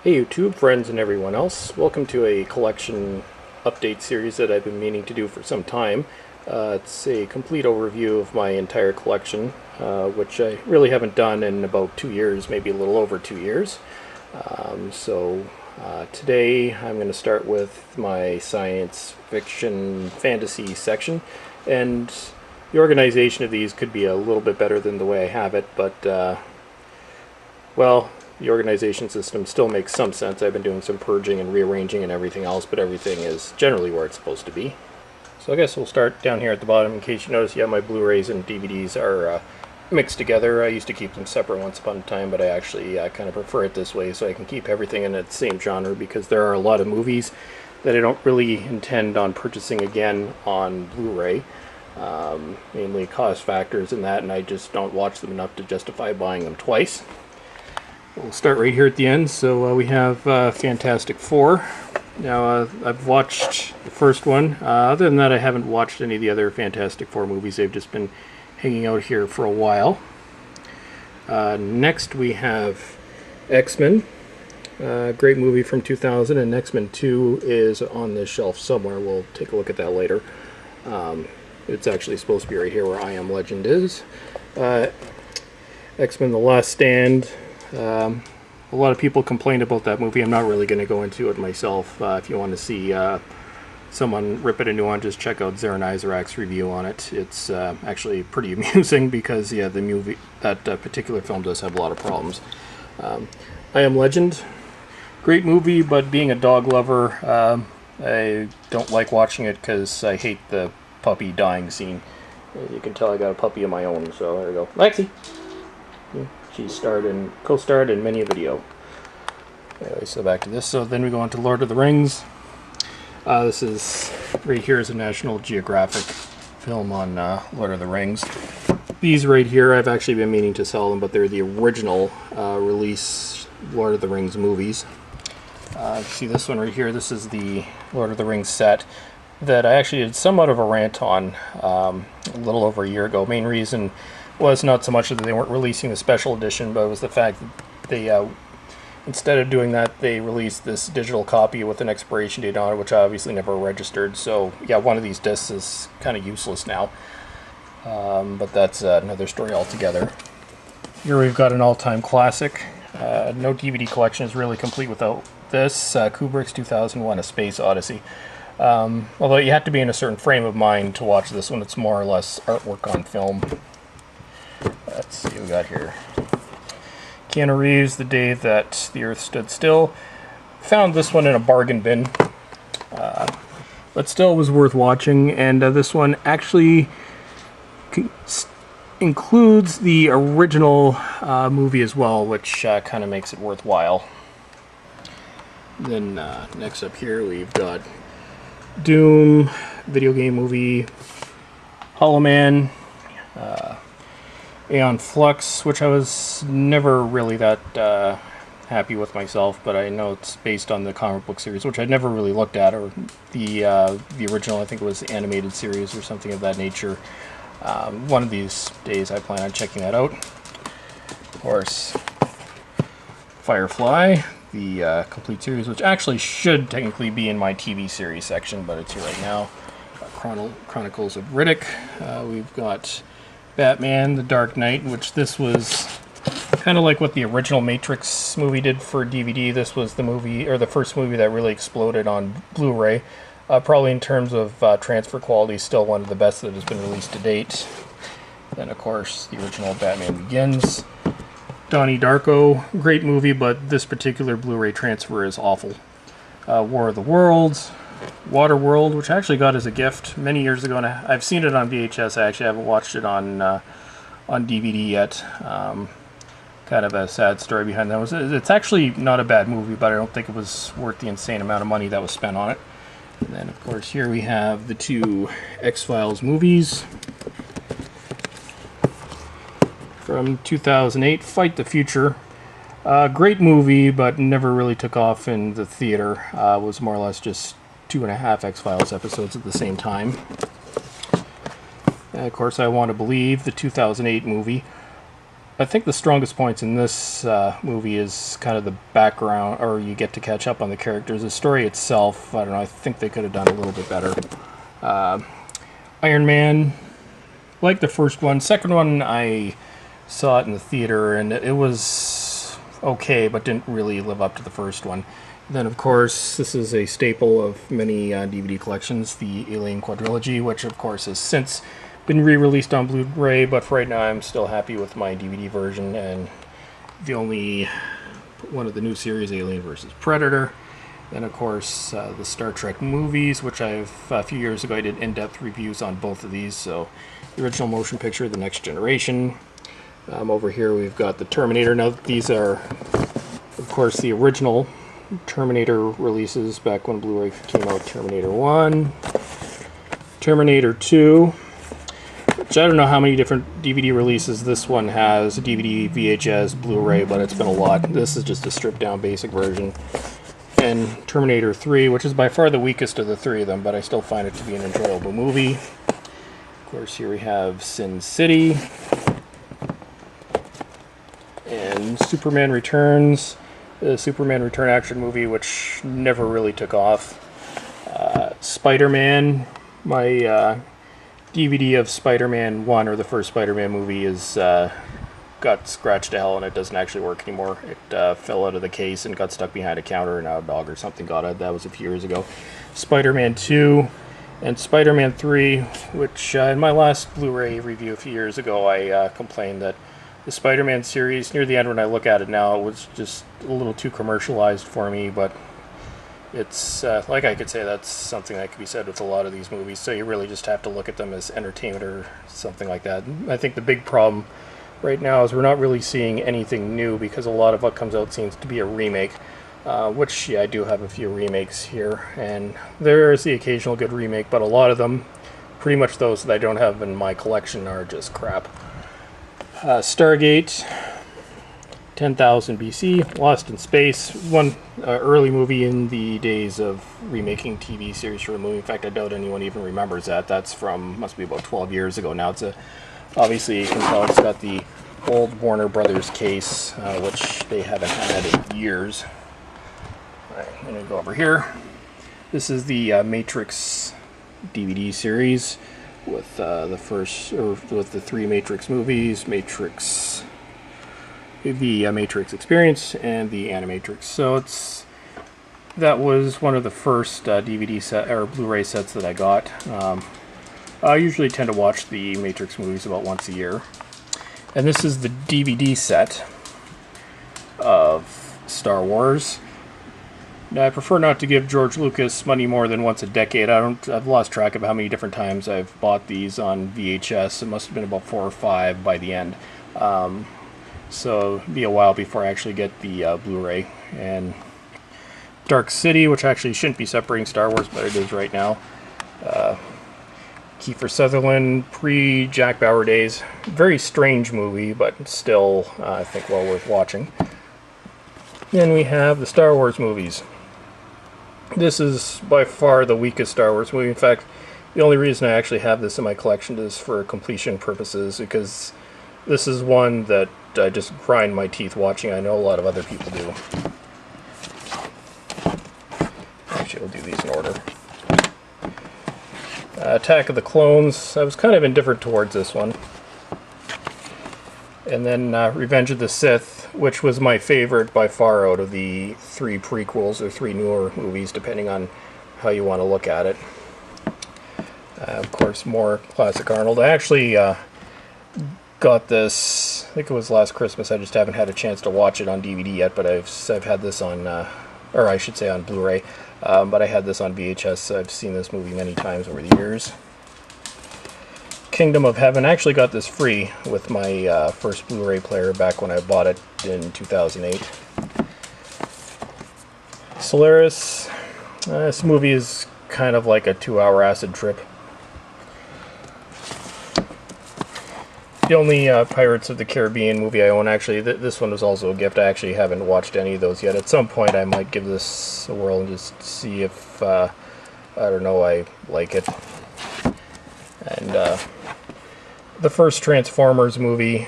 Hey YouTube, friends and everyone else. Welcome to a collection update series that I've been meaning to do for some time. It's a complete overview of my entire collection, which I really haven't done in about 2 years, maybe a little over 2 years. Today I'm going to start with my science fiction fantasy section, and the organization of these could be a little bit better than the way I have it, but well, the organization system still makes some sense. I've been doing some purging and rearranging and everything else, but everything is generally where it's supposed to be. So I guess we'll start down here at the bottom. In case you notice, yeah, my Blu-rays and DVDs are mixed together. I used to keep them separate once upon a time, but I actually kind of prefer it this way so I can keep everything in the same genre, because there are a lot of movies that I don't really intend on purchasing again on Blu-ray. Mainly cost factors in that, and I just don't watch them enough to justify buying them twice. We'll start right here at the end. So we have Fantastic Four. Now I've watched the first one. Other than that, I haven't watched any of the other Fantastic Four movies. They've just been hanging out here for a while. Next we have X-Men. Great movie from 2000, and X-Men 2 is on this shelf somewhere. We'll take a look at that later. It's actually supposed to be right here where I Am Legend is. X-Men The Last Stand. A lot of people complained about that movie. I'm not really going to go into it myself. If you want to see someone rip it a new one, just check out Zaran Isaac's review on it. It's actually pretty amusing because, yeah, the movie, that particular film does have a lot of problems. I Am Legend, great movie, but being a dog lover, I don't like watching it because I hate the puppy dying scene. As you can tell, I got a puppy of my own, so there we go. Lexi! She co-starred in many a video. Anyway, so back to this. So then we go on to Lord of the Rings. This is, right here is a National Geographic film on Lord of the Rings. These right here, I've actually been meaning to sell them, but they're the original release Lord of the Rings movies. See this one right here, this is the Lord of the Rings set that I actually did somewhat of a rant on a little over a year ago. Main reason was not so much that they weren't releasing the special edition, but it was the fact that they, instead of doing that, they released this digital copy with an expiration date on it, which I obviously never registered. So yeah, one of these discs is kind of useless now. But that's another story altogether. Here we've got an all-time classic. No DVD collection is really complete without this. Kubrick's 2001: A Space Odyssey. Although you have to be in a certain frame of mind to watch this one. It's more or less artwork on film. Let's see what we got here. Keanu Reeves, The Day That the Earth Stood Still. Found this one in a bargain bin, but still was worth watching. And this one actually includes the original movie as well, which kind of makes it worthwhile. Then next up here we've got Doom, video game movie, Hollow Man, Aeon Flux, which I was never really that happy with myself, but I know it's based on the comic book series, which I'd never really looked at, or the original, I think it was the animated series or something of that nature. One of these days I plan on checking that out. Of course, Firefly, the complete series, which actually should technically be in my TV series section, but it's here right now. Chronicles of Riddick. We've got Batman, The Dark Knight, which this was kind of like what the original Matrix movie did for DVD. This was the movie, or the first movie that really exploded on Blu-ray. Probably in terms of transfer quality, still one of the best that has been released to date. Then, of course, the original Batman Begins. Donnie Darko, great movie, but this particular Blu-ray transfer is awful. War of the Worlds. Waterworld, which I actually got as a gift many years ago, and I've seen it on VHS. I actually haven't watched it on DVD yet. Kind of a sad story behind that. It's actually not a bad movie, but I don't think it was worth the insane amount of money that was spent on it. And then, of course, here we have the two X-Files movies. From 2008, Fight the Future. Great movie, but never really took off in the theater. Was more or less just 2.5 X-Files episodes at the same time. And of course, I Want to Believe, the 2008 movie. I think the strongest points in this movie is kind of the background, or you get to catch up on the characters. The story itself, I don't know, I think they could have done a little bit better. Iron Man, like the first one. Second one, I saw it in the theater, and it was okay, but didn't really live up to the first one. Then, of course, this is a staple of many DVD collections, the Alien Quadrilogy, which, of course, has since been re-released on Blu-ray, but for right now I'm still happy with my DVD version, and the only one of the new series, Alien vs. Predator. Then, of course, the Star Trek movies, which a few years ago I did in-depth reviews on both of these. So, the original motion picture, The Next Generation. Over here we've got the Terminator. Now, these are, of course, the original Terminator releases back when Blu-ray came out. Terminator 1, Terminator 2, which I don't know how many different DVD releases this one has. DVD, VHS, Blu-ray, but it's been a lot. This is just a stripped down basic version. And Terminator 3, which is by far the weakest of the three of them, but I still find it to be an enjoyable movie. Of course, here we have Sin City and Superman Returns. The Superman Return action movie, which never really took off. Spider-Man, my DVD of Spider-Man 1, or the first Spider-Man movie, is got scratched to hell and it doesn't actually work anymore. It fell out of the case and got stuck behind a counter, and now a dog or something got it. That was a few years ago. Spider-Man 2 and Spider-Man 3, which in my last Blu-ray review a few years ago, I complained that the Spider-Man series, near the end when I look at it now, it was just a little too commercialized for me, but it's, like I could say, that's something that could be said with a lot of these movies, so you really just have to look at them as entertainment or something like that. I think the big problem right now is we're not really seeing anything new, because a lot of what comes out seems to be a remake, which, yeah, I do have a few remakes here, and there is the occasional good remake, but a lot of them, pretty much those that I don't have in my collection, are just crap. Stargate, 10,000 BC, Lost in Space, one early movie in the days of remaking TV series for a movie. In fact, I doubt anyone even remembers that. That's from, must be about 12 years ago now. It's obviously, you can tell it's got the old Warner Brothers case, which they haven't had in years. Alright, I'm going to go over here. This is the Matrix DVD series, with with the three Matrix movies, the Matrix Experience, and the Animatrix. So that was one of the first DVD set or Blu-ray sets that I got. I usually tend to watch the Matrix movies about once a year, and this is the DVD set of Star Wars. Now, I prefer not to give George Lucas money more than once a decade. I've lost track of how many different times I've bought these on VHS. It must have been about 4 or 5 by the end. So it'll be a while before I actually get the Blu-ray. And Dark City, which actually shouldn't be separating Star Wars, but it is right now. Kiefer Sutherland, pre-Jack Bauer days. Very strange movie, but still, I think, well worth watching. Then we have the Star Wars movies. This is by far the weakest Star Wars movie. In fact, the only reason I actually have this in my collection is for completion purposes, because this is one that I just grind my teeth watching. I know a lot of other people do. Actually, we'll do these in order. Attack of the Clones. I was kind of indifferent towards this one. And then Revenge of the Sith, which was my favorite by far out of the 3 prequels or 3 newer movies, depending on how you want to look at it. Of course, more classic Arnold. I actually got this, I think it was last Christmas. I just haven't had a chance to watch it on DVD yet, but I've had this on, or I should say on Blu-ray, but I had this on VHS. I've seen this movie many times over the years. Kingdom of Heaven. I actually got this free with my first Blu-ray player back when I bought it in 2008. Solaris. This movie is kind of like a 2-hour acid trip. The only Pirates of the Caribbean movie I own, actually, this one was also a gift. I actually haven't watched any of those yet. At some point I might give this a whirl and just see if, I don't know, I like it. And the first Transformers movie,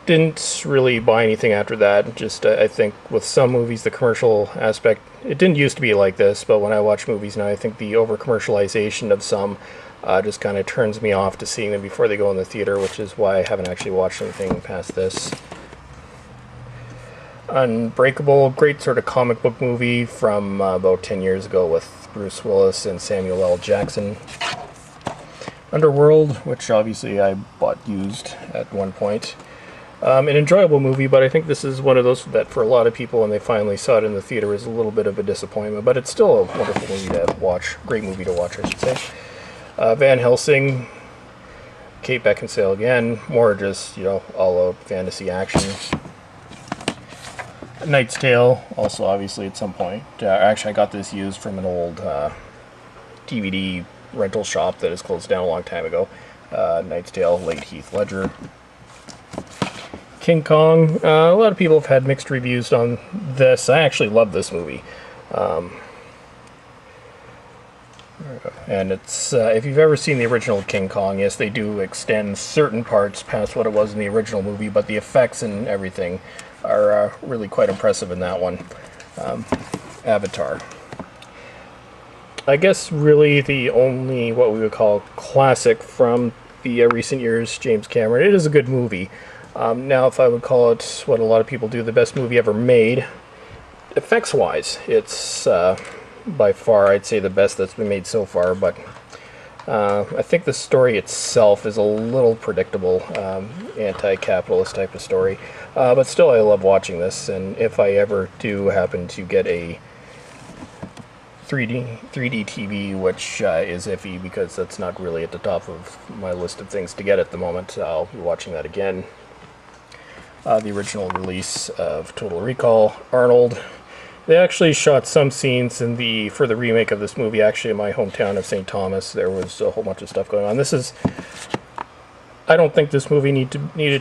didn't really buy anything after that. Just I think with some movies, the commercial aspect, it didn't used to be like this, but when I watch movies now, I think the over-commercialization of some just kind of turns me off to seeing them before they go in the theater, which is why I haven't actually watched anything past this. Unbreakable, great sort of comic book movie from about 10 years ago with Bruce Willis and Samuel L. Jackson. Underworld, which obviously I bought used at one point. An enjoyable movie, but I think this is one of those that for a lot of people when they finally saw it in the theater is a little bit of a disappointment, but it's still a wonderful movie to watch. Great movie to watch, I should say. Van Helsing, Kate Beckinsale again, more just, you know, all-out fantasy action. Knight's Tale, also obviously at some point. Actually, I got this used from an old DVD rental shop that has closed down a long time ago. Knight's Tale, late Heath Ledger. King Kong, a lot of people have had mixed reviews on this. I actually love this movie. And it's, if you've ever seen the original King Kong, yes, they do extend certain parts past what it was in the original movie, but the effects and everything are really quite impressive in that one. Avatar. I guess really the only what we would call classic from the recent years, James Cameron. It is a good movie. Now, if I would call it what a lot of people do, the best movie ever made, effects-wise, it's by far, I'd say, the best that's been made so far, but I think the story itself is a little predictable, anti-capitalist type of story, but still I love watching this, and if I ever do happen to get a 3D TV, which is iffy because that's not really at the top of my list of things to get at the moment, I'll be watching that again. The original release of Total Recall, Arnold. They actually shot some scenes for the remake of this movie, actually in my hometown of St. Thomas. There was a whole bunch of stuff going on. I don't think this movie needed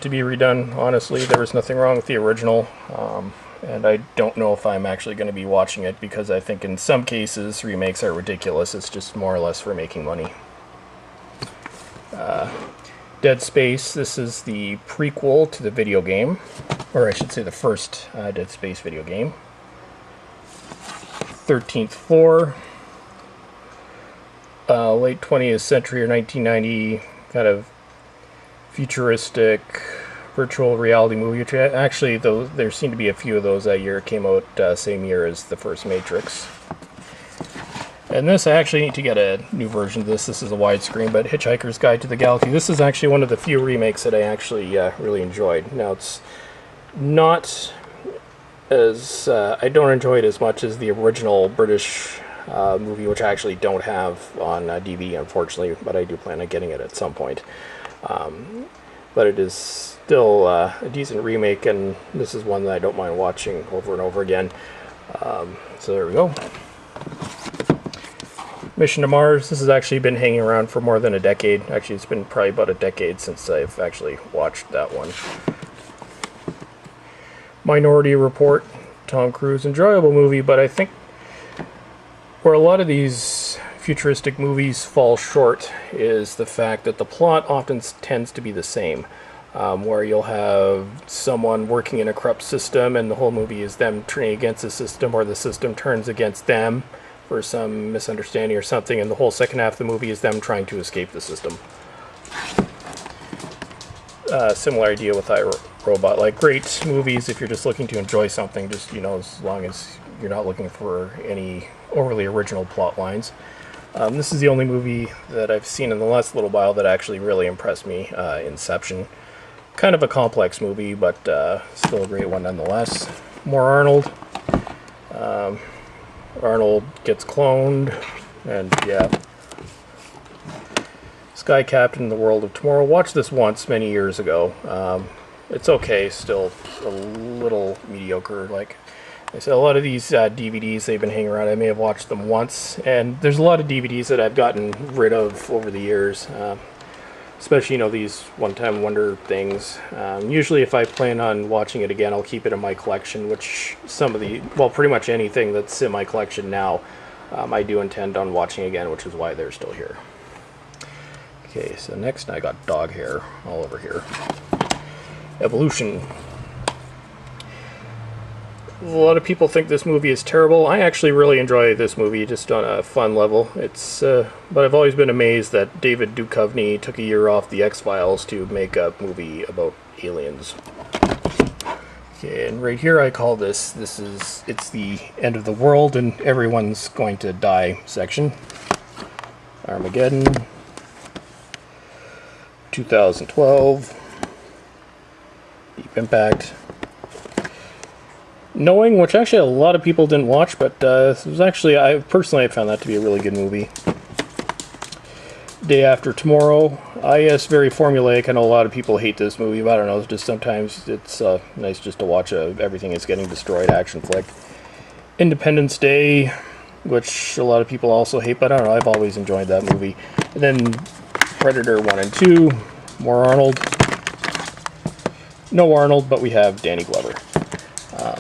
to be redone, honestly. There was nothing wrong with the original, and I don't know if I'm actually going to be watching it, because I think in some cases remakes are ridiculous. It's just more or less for making money. Dead Space, this is the prequel to the video game, or I should say the first Dead Space video game. 13th Floor, late 20th century or 1990 kind of futuristic virtual reality movie, which actually there seem to be a few of those that year. It came out same year as the first Matrix. And this, I actually need to get a new version of this. This is a widescreen, but Hitchhiker's Guide to the Galaxy. This is actually one of the few remakes that I actually really enjoyed. Now, it's not as... I don't enjoy it as much as the original British movie, which I actually don't have on DVD, unfortunately, but I do plan on getting it at some point. But it is still a decent remake, and this is one that I don't mind watching over and over again. So there we go. Mission to Mars. This has actually been hanging around for more than a decade. Actually, it's been probably about a decade since I've actually watched that one. Minority Report. Tom Cruise. Enjoyable movie, but I think where a lot of these futuristic movies fall short is the fact that the plot often tends to be the same. Where you'll have someone working in a corrupt system and the whole movie is them turning against the system, or the system turns against them for some misunderstanding or something, and the whole second half of the movie is them trying to escape the system. Similar idea with iRobot. Like, great movies if you're just looking to enjoy something, just, you know, as long as you're not looking for any overly original plot lines. This is the only movie that I've seen in the last little while that actually really impressed me, Inception. Kind of a complex movie, but still a great one nonetheless. More Arnold. Arnold gets cloned, and yeah. Sky Captain in the World of Tomorrow. Watched this once many years ago. It's okay, still a little mediocre. Like I said, a lot of these DVDs, they've been hanging around. I may have watched them once, and there's a lot of DVDs that I've gotten rid of over the years. Especially, you know, these one-time wonder things. Usually if I plan on watching it again, I'll keep it in my collection, which pretty much anything that's in my collection now, I do intend on watching again, which is why they're still here. Okay, so next I got dog hair all over here. Evolution. A lot of people think this movie is terrible. I actually really enjoy this movie, just on a fun level. But I've always been amazed that David Duchovny took a year off the X-Files to make a movie about aliens. Okay, and right here I call it's the end of the world and everyone's going to die section. Armageddon. 2012. Deep Impact. Knowing, which actually a lot of people didn't watch, but this was actually, I found that to be a really good movie. Day After Tomorrow. Yes, very formulaic. I know a lot of people hate this movie, but I don't know, it's just sometimes it's nice just to watch everything is getting destroyed action flick. Independence Day, which a lot of people also hate, but I don't know, I've always enjoyed that movie. And then Predator 1 and 2, more Arnold. No Arnold, but we have Danny Glover.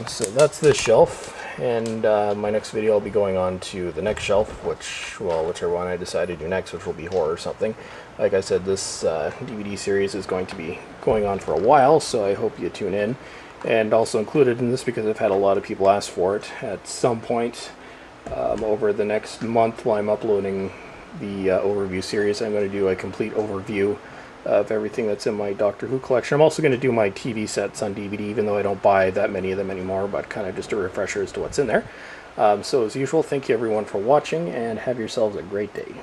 So that's this shelf, and my next video I'll be going on to the next shelf, whichever one I decide to do next, which will be horror or something. Like I said, this DVD series is going to be going on for a while, so I hope you tune in. And also included in this, because I've had a lot of people ask for it, at some point over the next month while I'm uploading the overview series, I'm going to do a complete overview of everything that's in my Doctor Who collection. I'm also going to do my TV sets on DVD, even though I don't buy that many of them anymore, but kind of just a refresher as to what's in there. So as usual, thank you everyone for watching, and have yourselves a great day.